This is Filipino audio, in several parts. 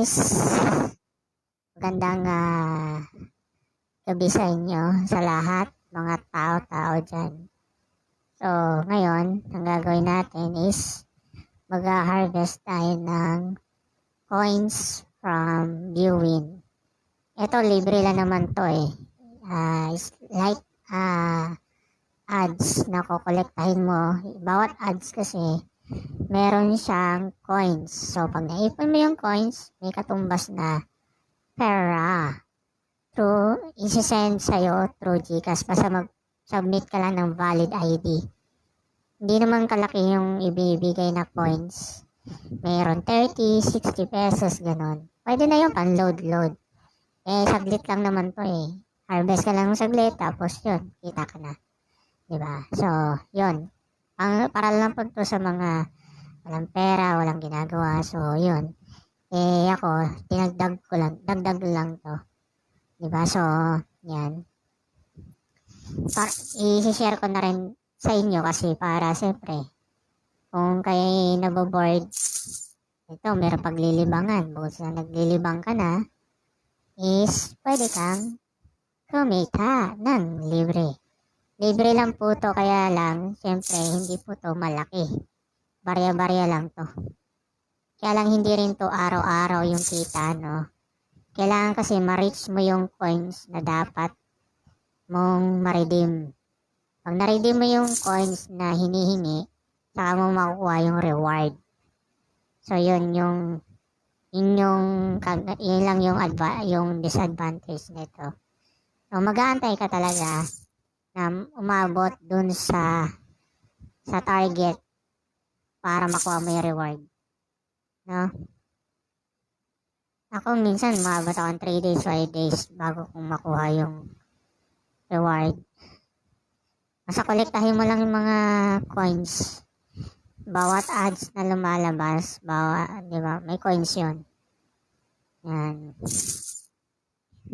guys, magandang gabi sa inyo, sa lahat, mga tao-tao dyan. So, ngayon, ang gagawin natin is mag-harvest tayo ng coins from viewing. Ito, libre lang naman to eh. It's like ads na kukolektahin mo. Bawat ads kasi, meron siyang coins. So, pag naipon mo yung coins, may katumbas na pera. Isi-send sa'yo through GCash. Basta mag-submit ka lang ng valid ID. Hindi naman kalaki yung ibibigay na coins. Mayroon 30, 60 pesos, ganon. Pwede na yung pan-load-load. Saglit lang naman to eh. Harvest ka lang ng saglit, tapos yun, kita ka na. Diba? So, yun. Para lang po to sa mga walang pera, walang ginagawa. So, yun. Ako, dagdag lang to. Diba? So, yan. I-share ko na rin sa inyo kasi para siyempre, kung kayo naboboard, ito, meron paglilibangan. Bukod sa naglilibang ka na, is pwede kang kumita ng libre. Libre lang po to, kaya lang, siyempre, hindi po to malaki. Barya-barya lang to. Kaya lang hindi rin to araw-araw yung kita, no? Kailangan kasi ma-reach mo yung coins na dapat mong ma-redeem. Pag na-redeem mo yung coins na hinihingi, saka mo makukuha yung reward. So, yun lang yung disadvantage nito. So, mag-aantay ka talaga na umabot dun sa target para makuha mo yung reward. No? Ako minsan umabot ako ng 3 days, 5 days bago kong makuha yung reward. Basta kolektahin mo lang yung mga coins. Bawat ads na lumalabas, di ba? May coins yun. Yan.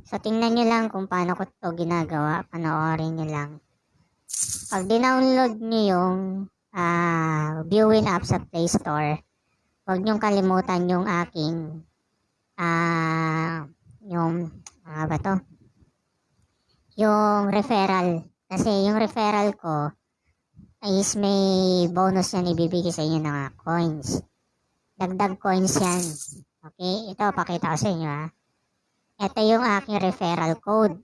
So, tingnan nyo lang kung paano ko ito ginagawa. Panoorin nyo lang. Pag dinownload nyo yung viewing app sa Play Store, huwag nyo kalimutan yung aking yung referral. Kasi yung referral ko is may bonus yan ibibigay sa inyo ng coins. Dagdag coins yan. Okay, ito pakita ko sa inyo ha. Ito yung aking referral code.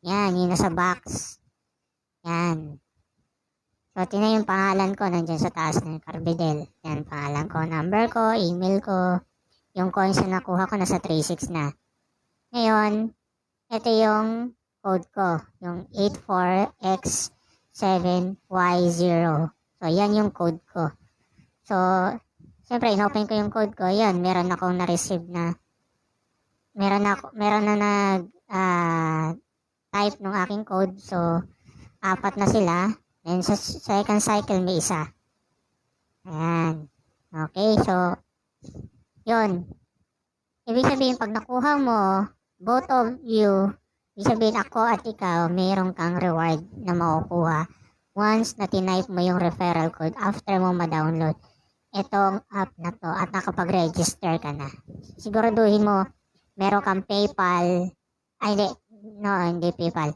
Yan, yun nasa box. Yan. So, tingnan yung pangalan ko nandyan sa taas ng Carbidel. Yan, pangalan ko, number ko, email ko. Yung coins na nakuha ko nasa 36 na. Ngayon, ito yung code ko. Yung 84X7Y0. So, yan yung code ko. So, siyempre, inopen ko yung code ko. Yan, meron akong na-receive na meron na type ng aking code. So, 4 na sila. And sa second cycle, may isa. Ayan. Okay, so, yun. Ibig sabihin, pag nakuha mo, both of you, ibig sabihin ako at ikaw, mayroon kang reward na makukuha once na tinype mo yung referral code after mo ma-download itong app na to at nakapag-register ka na. Siguraduhin mo, meron kang PayPal, hindi PayPal,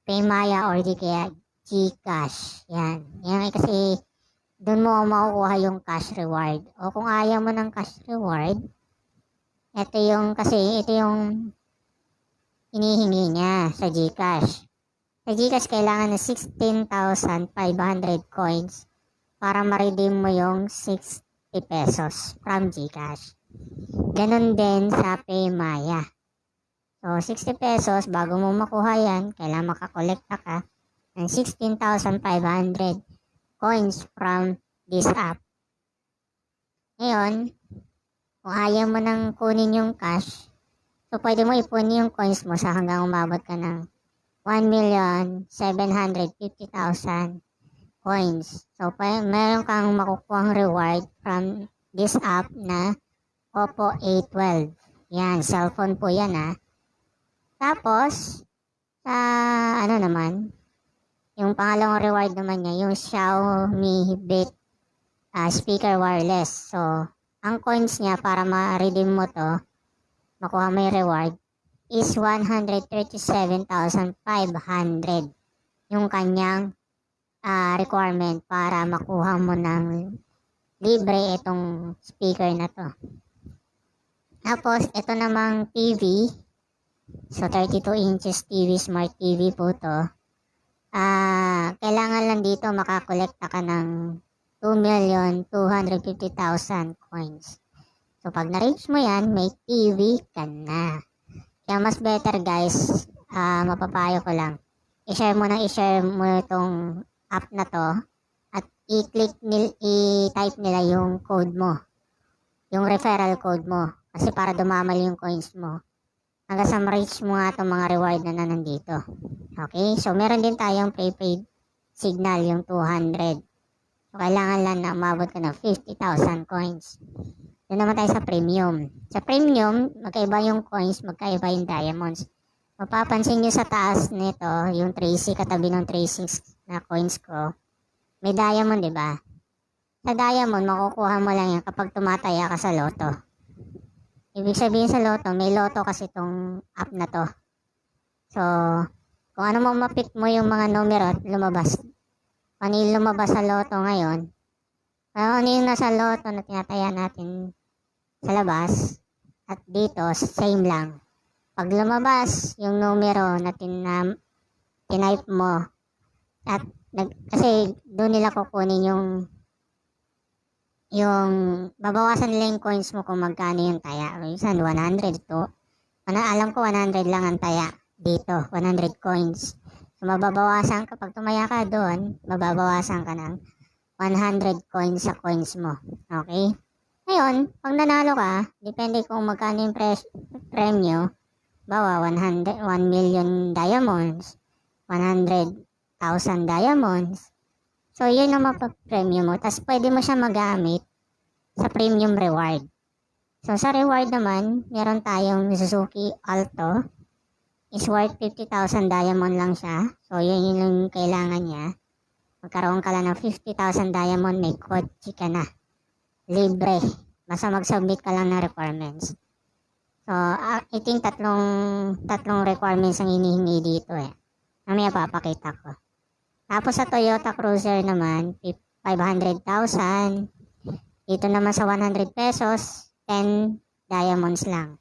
Paymaya or di kaya GCash. Yan. Yan kasi doon mo makukuha yung cash reward. O kung ayaw mo ng cash reward, ito yung hinihingi niya sa GCash. Sa GCash kailangan ng 16,500 coins para ma-redeem mo yung 60 pesos from GCash. Ganon din sa Paymaya. So, 60 pesos, bago mo makuha yan, kailangan makakolekta ka ng 16,500 coins from this app. Ngayon, kung ayaw mo nang kunin yung cash, so pwede mo ipunin yung coins mo sa hanggang umabot ka ng 1,750,000 coins. So, meron kang makukuhang reward from this app na Oppo A12. Yan, cellphone po yan ha. Tapos, yung pangalawang reward naman niya, yung Xiaomi Beat speaker wireless. So, ang coins niya para ma-redeem mo to, makuha mo yung reward, is 137,500 yung kanyang requirement para makuha mo ng libre itong speaker na to. Tapos, ito namang TV. So, 32 inches TV, Smart TV po to. Kailangan lang dito makakolekta ka ng 2,250,000 coins. So, pag na-reach mo yan, may TV ka na. Kaya mas better guys, mapapayo ko lang. I-share mo itong app na to at i-type nila yung code mo. Yung referral code mo. Kasi para dumamal yung coins mo. Hanggang sa ma-reach mo nga itong mga reward na nandito. Okay? So, meron din tayong prepaid signal, yung 200. So, kailangan lang na umabot ka ng 50,000 coins. Doon naman tayo sa premium. Sa premium, magkaiba yung coins, magkaiba yung diamonds. Mapapansin nyo sa taas nito, yung 3C, katabi ng 3C na coins ko. May diamond, di ba? Sa diamond, makukuha mo lang yan kapag tumataya ka sa loto. Ibig sabihin sa loto, may loto kasi itong app na to. So, kung ano mo mapik mo yung mga numero at lumabas. Ano yung lumabas sa loto ngayon? Ano yung nasa loto na tinataya natin sa labas? At dito, same lang. Pag lumabas yung numero na tinype mo, at kasi doon nila kukunin yung babawasan nila yung coins mo kung magkano yung taya. Minsan 100 to. Alam ko 100 lang ang taya dito, 100 coins. So mababawasan ka pag tumaya ka doon, mababawasan ka ng 100 coins sa coins mo. Okay? Ngayon, pag nanalo ka, depende kung magkano yung premyo. Bawa 1 million diamonds, 100,000 diamonds. So, yun ang mapapremyo mo. Tapos, pwede mo siya magamit sa premium reward. So, sa reward naman, meron tayong Suzuki Alto. Is worth 50,000 diamond lang siya. So, yun yung kailangan niya. Magkaroon ka lang ng 50,000 diamond, may kotse ka na. Libre. Basta mag-submit ka lang ng requirements. So, I think tatlong requirements ang hinihingi dito eh. Mamaya papakita ko. Tapos sa Toyota Cruiser naman, 500,000. Dito naman sa 100 pesos, 10 diamonds lang.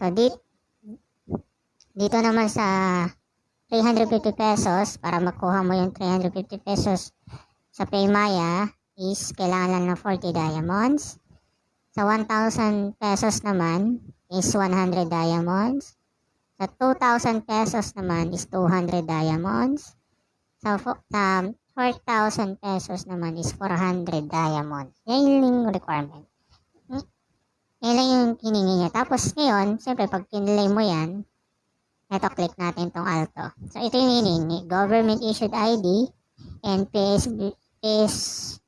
So, dito naman sa 350 pesos, para makuha mo yung 350 pesos sa Paymaya, is kailangan lang ng 40 diamonds. Sa 1,000 pesos naman, is 100 diamonds. Sa 2,000 pesos naman, is 200 diamonds. Sa 4,000 pesos naman is 400 diamonds. Yan yung requirement. Yan lang yung hiningi niya. Tapos ngayon, siyempre pag kinilay mo yan, ito click natin tong Alto. So ito yung hiningi. Government issued ID and PSA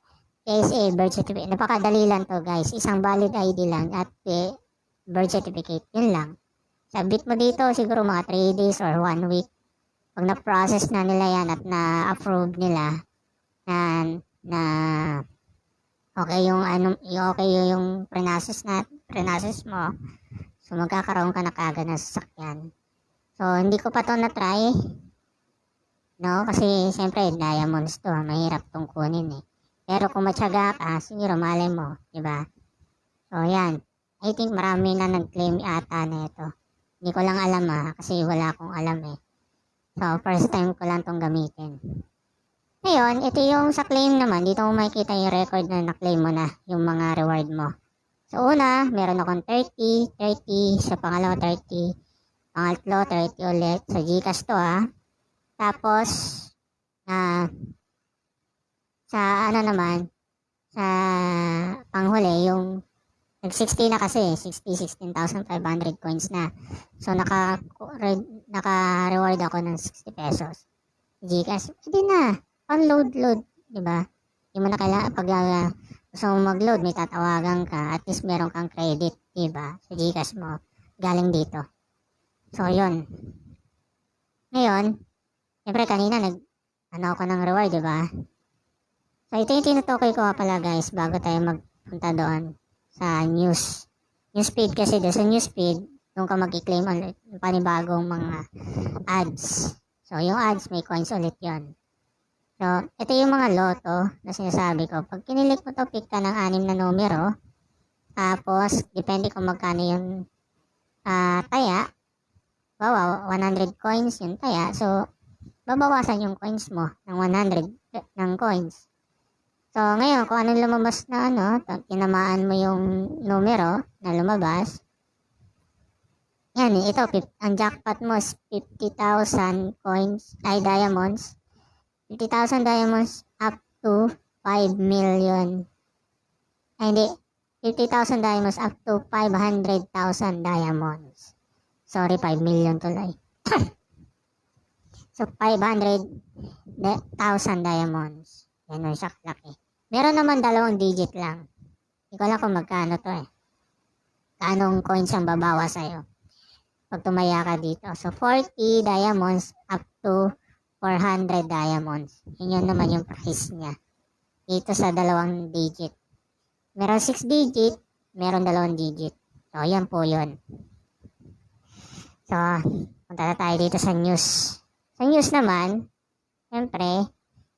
birth certificate. Napakadali lang to guys. Isang valid ID lang at birth certificate. Yun lang. Submit mo dito siguro mga 3 days or 1 week. Pag na-process na nila yan at na-approve nila na okay yung pre-process mo, so magkakaroon ka na kagad ng sasakyan. So hindi ko pa to na-try, no, kasi siyempre diamonds to, mahirap tong kunin eh. Pero kung matyaga ka, siguro malay mo, di ba? So yan, I think marami na nag-claim ata na ito. Hindi ko lang alam kasi wala akong alam eh. So, first time ko lang itong gamitin. Ngayon, ito yung sa claim naman. Dito mo makikita yung record na na-claim mo na, yung mga reward mo. So, una, meron akong 30. Sa pangalawa, 30. Pangatlo, 30 ulit. Sa Gcash to Tapos, sa ano naman, sa panghuli, yung nag-60 na kasi, 16,500 coins na. So, naka-reward ako ng 60 pesos. Gcash, pwede na. Unload, diba? Hindi mo na kailangan, pag gusto mo mag-load, may tatawagan ka, at least meron kang credit, diba? Sa Gcash mo, galing dito. So, yun. Ngayon, siyempre kanina, ako ng reward, diba? So, ito yung tinutukoy ko pala guys, bago tayo magpunta doon. sa news. Newsfeed kasi doon sa newsfeed, doon ka mag-i-claim ulit yung panibagong mga ads. So, yung ads, may coins ulit yon. So, ito yung mga loto na sinasabi ko. Pag kinilik mo to, pick ka ng 6 na numero. Tapos, depende kung magkano yung taya. Wow, 100 coins yung taya. So, babawasan yung coins mo ng 100 ng coins. So, ngayon, kung anong lumabas na tinamaan mo yung numero na lumabas. Yan, ito, ang jackpot mo is 50,000 coins, diamonds. 50,000 diamonds up to 5 million. Ay, hindi. 50,000 diamonds up to 500,000 diamonds. Sorry, 5 million tuloy. So, 500,000 diamonds. Yan o siya kalaki. Meron naman 2 digit lang. Hindi ko alam kung magkano to eh. Kanong coins ang babawa sa'yo pag tumaya ka dito. So, 40 diamonds up to 400 diamonds. Yun naman yung price niya. Dito sa 2 digit. Meron 6 digit, meron 2 digit. So, yan po yun. So, punta na tayo dito sa news. Sa news naman, syempre,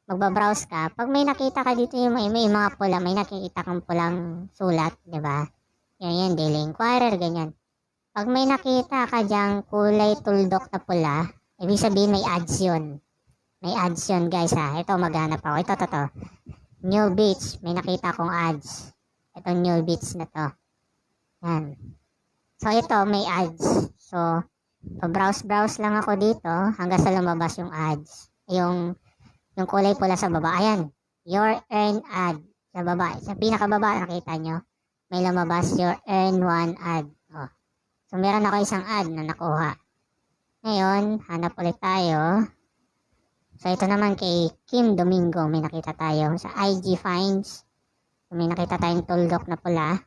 magbabrowse ka. Pag may nakita ka dito yung may mga pula, may nakikita kang pulang sulat, di ba? Yan, Daily Inquirer, ganyan. Pag may nakita ka dyang kulay tuldok na pula, ibig sabihin may ads yun. May ads yun, guys, ha. Ito, maghanap ako. Ito. New Beach, may nakita akong ads. Ito, New Beach na to. Yan. So, ito, may ads. So, pa-browse lang ako dito hanggang sa lumabas yung ads. Yung kulay pula sa baba. Ayan. Your earn ad. Sa baba. Sa pinakababa, nakita nyo. May lumabas your earn one ad. Oh. So, meron ako isang ad na nakuha. Ngayon, hanap ulit tayo. So, ito naman kay Kim Domingo. May nakita tayo sa IG Finds. So, may nakita tayong tuldok na pula.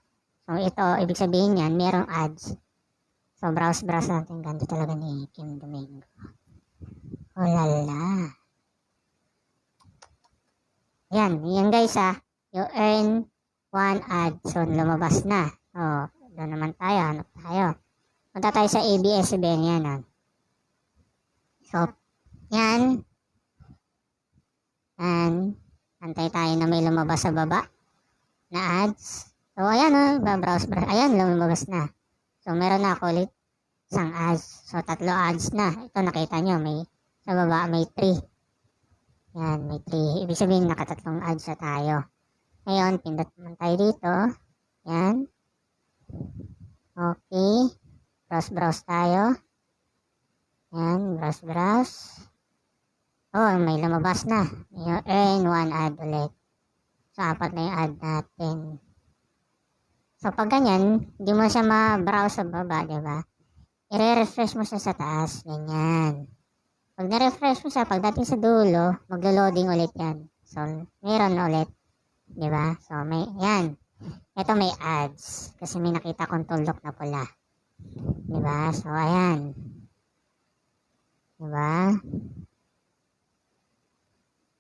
So, ito, ibig sabihin yan, merong ads. So, browse natin. Ganda talaga ni Kim Domingo. Oh, lala. Yan guys you earn one ad. So, lumabas na. So, doon naman tayo, hanap tayo. Punta tayo sa ABS-CBN yan. So, yan. Antay tayo na may lumabas sa baba na ads. So, ayan browse. Ayan, lumabas na. So, meron na ako ulit isang ads. So, 3 ads na. Ito, nakita nyo, may sa baba, may 3. Yan, may 3. Ibig sabihin, nakatatlong ads na tayo. Ngayon, pindot naman tayo dito. Yan. Okay. Browse tayo. Yan, browse. Oh, may lumabas na. You earn one ad ulit. So, 4 na yung ad natin. So, pag ganyan, hindi mo siya ma-browse sa baba, diba? I-refresh mo siya sa taas. Ganyan. Pag na-refresh mo siya, pagdating sa dulo, maglo-loading ulit yan. So, meron ulit. Diba? So, yan. Ito may ads. Kasi may nakita kong tuldok na pula. Diba? So, ayan. Diba?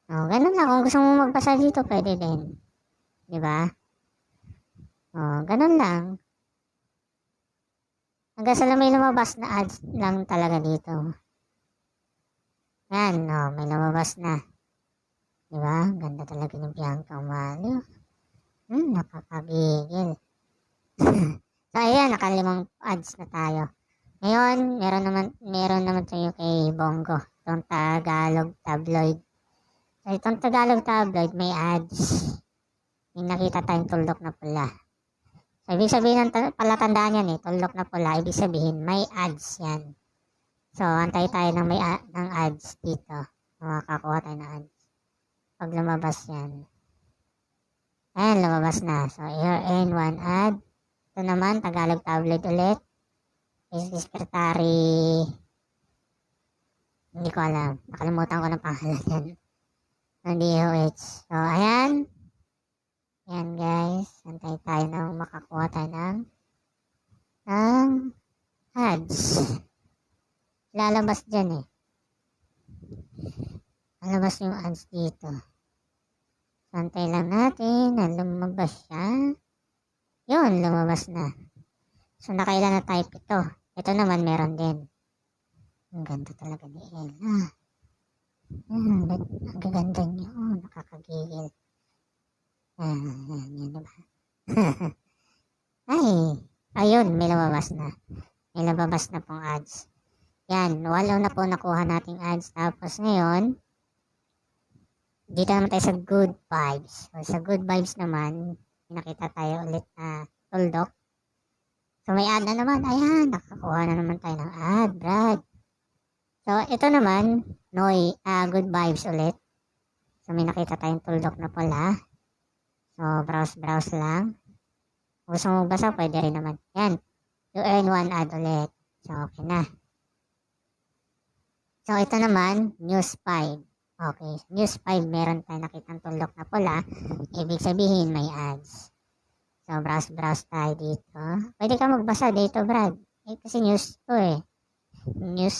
O, ganun lang. Kung gusto mo magbasa dito, pwede din. Diba? O, ganun lang. Hanggang sa may lumabas na ads lang talaga dito. Yan, may lumabas na. Diba? Ganda talaga ng Bianca Umali. Nakakagigil. So, ayan, 5 ads na tayo. Ngayon, meron naman tayo kay Bongo. Itong Tagalog Tabloid. So, itong Tagalog Tabloid, may ads. May nakita tayong tuldok na pula. So, ibig sabihin palatandaan yan tuldok na pula. Ibig sabihin, may ads yan. So, antay tayo ng ng ads dito. Makakakuha tayo ng ads. Pag lumabas yan. Ayan, lumabas na. So, here and one ad. Ito naman, Tagalog Tabloid ulit. Secretary. Hindi ko alam. Nakalimutan ko ng pangalan yan. Ng DOH. So, ayan. Ayan, guys. Antay tayo na makakuha tayo ng ads. Lalabas dyan lalabas yung ads dito. Antay lang natin na lumabas siya. Yun, lumabas na. So, nakailan na type ito. Ito naman meron din. Ang ganda talaga ni Ella. Ang gaganda niyo. Nakakagigil. Yan diba? Ayun, may lumabas na. May lumabas na pong ads. Yan, walo na po nakuha nating ads. Tapos ngayon, dito naman tayo sa good vibes. So, sa good vibes naman, nakita tayo ulit na tuldok. So, may ad na naman. Ayan, nakakuha na naman tayo ng ad, Brad. So, ito naman, good vibes ulit. So, may nakita tayong tuldok na pula. So, browse lang. Kung gusto mo basa, pwede rin naman. Yan, you earn one ad ulit. So, okay na. So, ito naman, news 5. Okay, news 5, meron tayo nakitang tuldok na pula. Ibig sabihin, may ads. So, browse tayo dito. Pwede ka magbasa dito, Brad. Kasi news to eh. News.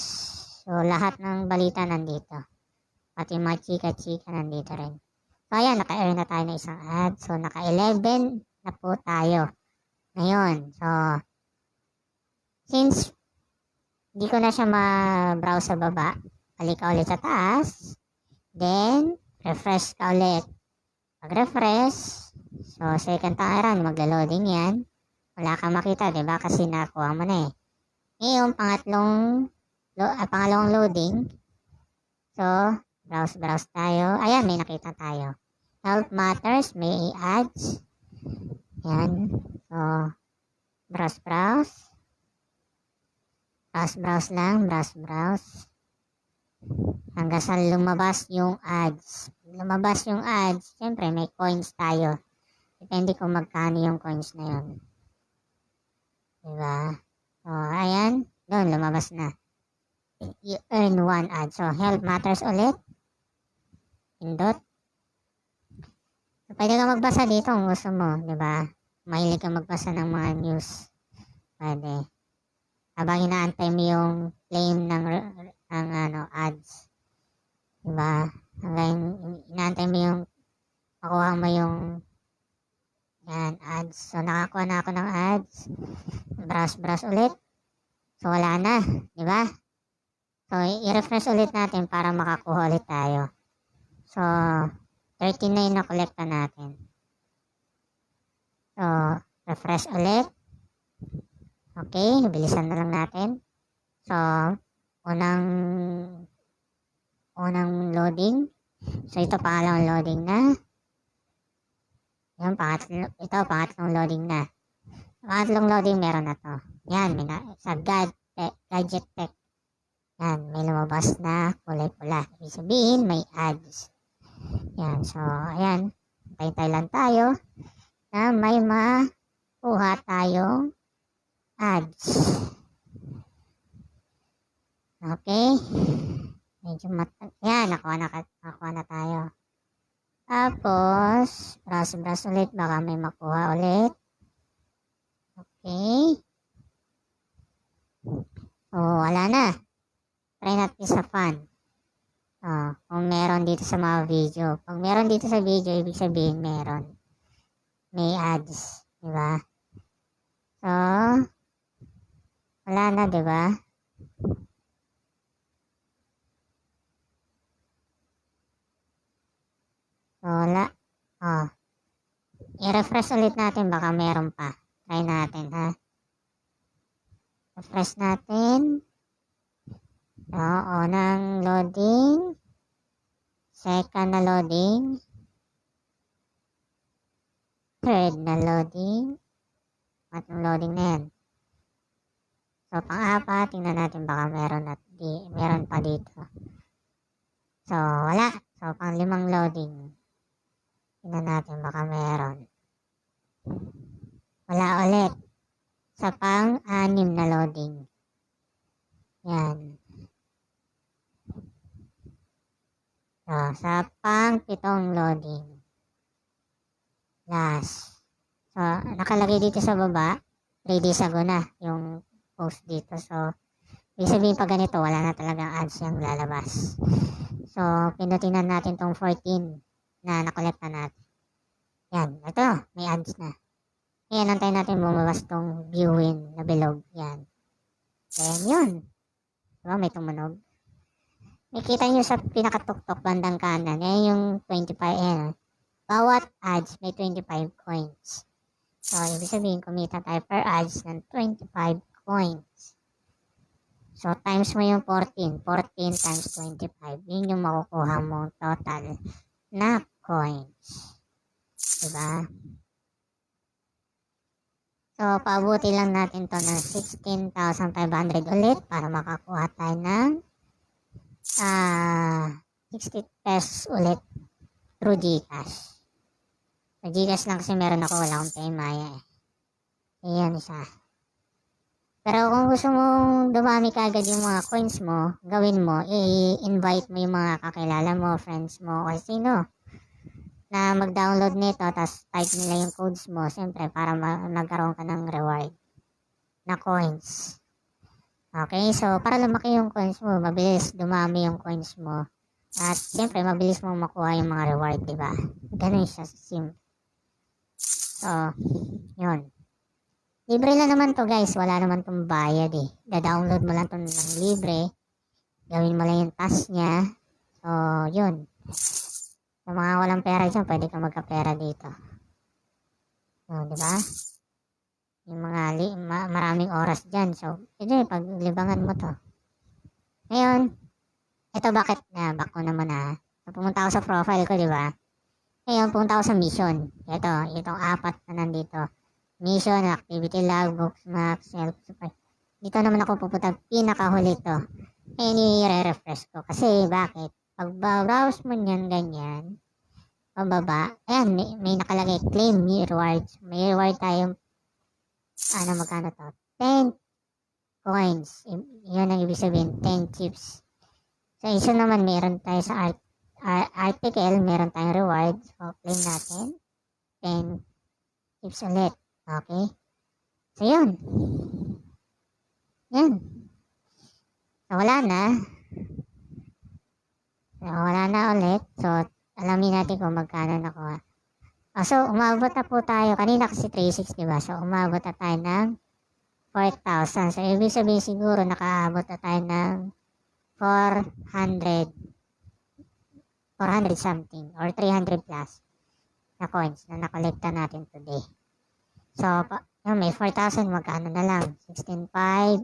So, lahat ng balita nandito. Pati mga chika-chika nandito rin. So, ayan, naka-earn na tayo ng isang ad. So, naka-11 na po tayo. Ngayon, so, since hindi ko na siya ma-browse sa baba, balik ka ulit sa taas. Then, refresh ka ulit. Pag-refresh, so second time run, magla-loading yan. Wala kang makita, diba? Kasi nakuha mo na eh. Ngayon, pangalawang loading. So, browse tayo. Ayan, may nakita tayo. Health Matters, may ads. Yan. So, browse. Browse lang, browse. Hanggang sa lumabas yung ads. Lumabas yung ads, syempre may coins tayo. Depende kung magkano yung coins na yun. Diba? So, ayan. Doon, lumabas na. You earn one ad. So, Health Matters ulit. Pindot. So, pwede ka magbasa dito kung gusto mo. Diba? Mahilig ka magbasa ng mga news. Pwede. Habang inaantay mo yung claim ng ads. Diba? Hanggang inaantay mo yung makuha mo yung ads. So, nakakuha na ako ng ads. Browse ulit. So, wala na. Diba? So, i-refresh ulit natin para makakuha ulit tayo. So, 39 na kolekta natin. So, refresh ulit. Okay, bilisan na lang natin. So, unang loading. So, ito pangalawang loading na. Yan, pangatlong loading na. Pangatlong loading, meron na to. Yan, sa Gadget Tech. Yan, may lumabas na kulay pula. Ibig sabihin, may ads. Yan, so, ayan. Tayo lang tayo na may makuha tayong ads. Okay. Medyo yan, nakuha na tayo. Tapos, browse ulit. Baka may makuha ulit. Okay. Wala na. Try natin sa fun. Kung meron dito sa mga video. Pag meron dito sa video, ibig sabihin meron. May ads. Diba? So, wala na, diba? So, wala. I-refresh ulit natin. Baka meron pa. Try natin, ha? Refresh natin. So, unang loading. Second na loading. Third na loading. Patlong loading na yan. So, pang-apat, tingnan natin baka meron pa dito. So, wala. So, pang-limang loading. Tingnan natin baka meron. Wala ulit. Sa pang-anim na loading. Yan. So, sa pang-pitong loading. Last. So, nakalagay dito sa baba, 3 days ago na yung post dito. So, ibig sabihin pag ganito, wala na talagang ads yung lalabas. So, pindutin na natin tong 14 na nakolekta natin. Yan, ito, may ads na. Ayan, antayin natin bumabas tong viewin na bilog. Yan. Then, yun. Diba, may tumunog. Makita nyo sa pinakatuktok bandang kanan. Yan yung 25. Ayan. Bawat ads may 25 coins. So, ibig sabihin, kumita tayo per ads ng 25 coins. So, times mo yung 14. 14 times 25. Yun yung makukuha mong total na coins. Diba? So, paabuti lang natin to ng 16,500 ulit para makakuha tayo ng 60 pesos ulit through GCash. Sa GCash lang kasi meron ako, wala akong Paymaya eh. Ayan isa. Pero kung gusto mong dumami ka agad yung mga coins mo, gawin mo, i-invite mo yung mga kakilala mo, friends mo, o sino na mag-download nito, tapos type nila yung codes mo, siyempre para magkaroon ka ng reward na coins. Okay, so para lumaki yung coins mo, mabilis dumami yung coins mo, at siyempre mabilis mo makuha yung mga reward, diba? Ganun siya sa sim. So, yun. Libre lang naman to guys, wala naman tong bayad eh. Da-download mo lang to ng libre, gawin mo lang yung task niya. So, yun. Sa mga walang pera dyan, pwede ka magkapera dito. O, diba? Yung mga maraming oras dyan. So, pwede, paglibangan mo to. Ngayon, ito bakit na, back ko naman So, pumunta ako sa profile ko, diba? Ngayon, pumunta ako sa mission. Itong 4 na nandito. Mission, activity log, bookmark, self-supply. Dito naman ako pupunta, pinakahuli to. Ngayon, i-refresh ko. Kasi, bakit? Pag browse mo niyan ganyan, pababa, ayan, may nakalagay, claim rewards. May reward tayong, magkano to? 10 coins. Yun ang ibig sabihin, 10 chips. So, isa naman, meron tayo sa article, meron tayong reward. So, claim natin, 10 chips ulit. Okay? So, yun. Yan. So, wala na. Ulit. So, alamin natin kung magkano nakuha. So, umabot na po tayo. Kanina kasi 3.6, diba? So, umabot na tayo ng 4,000. So, ibig sabihin siguro nakaabot na tayo ng 400 something or 300 plus na coins na nakolekta natin today. So, may 4,000. Magkano na lang? 16,500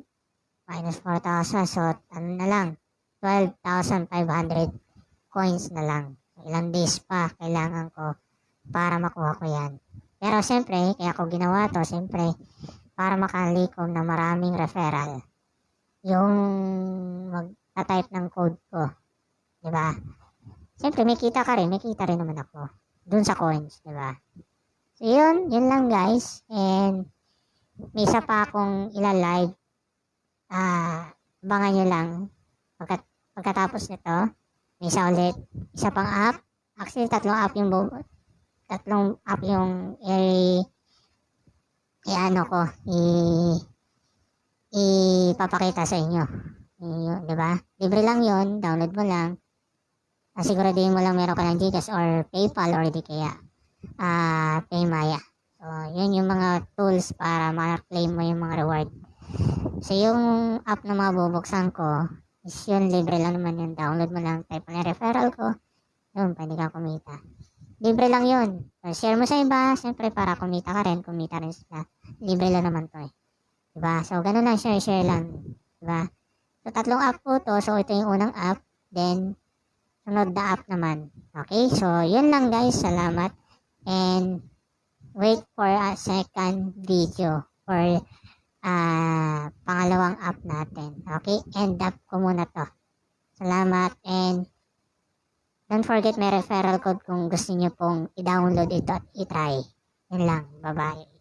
minus 4,000. So, ano na lang? 12,500 coins na lang. Ilang days pa kailangan ko para makuha ko yan. Pero siyempre, kaya ko ginawa to, siyempre, para makalikom na maraming referral. Yung mag-type ng code ko. Diba? Siyempre, may kita ka rin. May kita rin naman ako. Dun sa coins. Diba? So, yun lang guys. And, may isa pa akong ilalive. Abangan nyo lang. Pagkatapos nito, may isa ulit. Isa pang app. Actually, tatlong app yung ipapakita sa inyo. Diba? Libre lang yun. Download mo lang. Siguraduhin mo lang meron ka ng GCash or PayPal or di kaya Paymaya. So, yun yung mga tools para ma-claim mo yung mga reward. So, yung app na mabubuksan ko is yun, libre lang naman yun. Download mo lang, type mo na referral ko. Yun, pwede kang kumita. Libre lang yun. So, share mo sa iba, siyempre para kumita rin sila. Libre lang naman to eh. Diba? So, ganun lang, share lang. Diba? So, tatlong app po to. So, ito yung unang app. Then, sunod na app naman. Okay? So, yun lang guys. Salamat. And, wait for a second video for pangalawang app natin. Okay? End up ko muna to. Salamat and don't forget may referral code kung gusto niyo pong i-download ito at i-try. Yun lang. Bye-bye.